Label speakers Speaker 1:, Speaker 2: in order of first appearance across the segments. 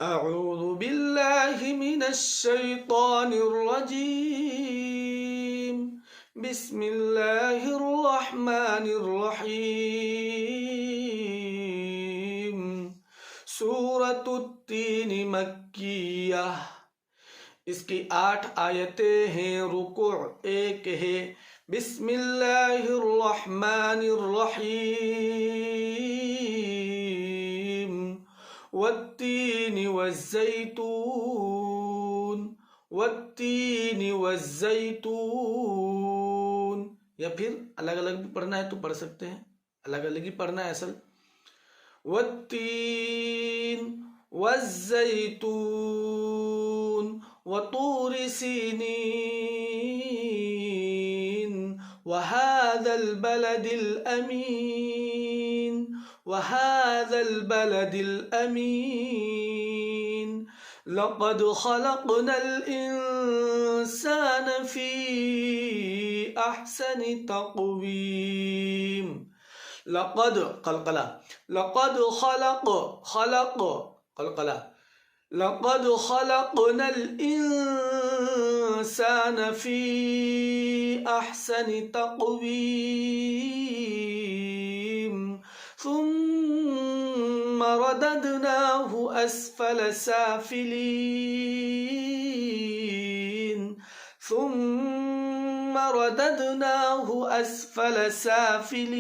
Speaker 1: أعوذ بالله من الشيطان الرجيم بسم الله الرحمن الرحيم سورة التین مکیہ، اس کی 8 آیتیں ہیں، رکوع 1 ہے۔ بسم اللہ الرحمن الرحیم والتین والزیتون والتین والزیتون، یا پھر الگ الگ بھی پڑھنا ہے تو پڑھ سکتے ہیں، الگ الگ ہی پڑھنا ہے اصل۔ والتین والزیتون وطور سینین وهذا البلد الأمين وهذا البلد الأمين لقد خلقنا الإنسان في أحسن تقويم لقد قلقلة لقد قلقلة لقد خلقنا الإنسان في أحسن تقويم ثم رددناه أسفل سافلين ثم رددناه أسفل سافلين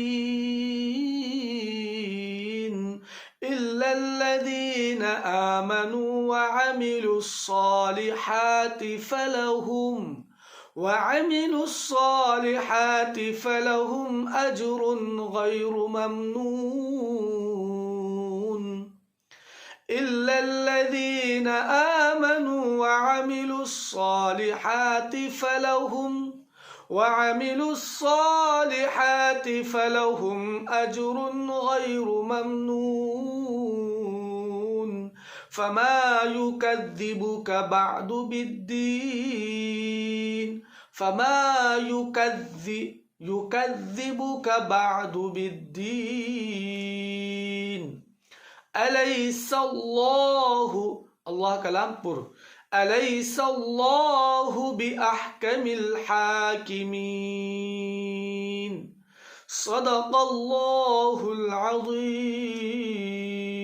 Speaker 1: إلا الذين آمنوا وعملوا الصالحات فلهم أجر غير ممنون إلا الذين آمنوا وعملوا الصالحات فلهم أجر غير ممنون فما يكذبك بعد بالدين أليس الله، اللہ کلام پر، أليس الله بأحكم الحاكمين صدق الله العظيم۔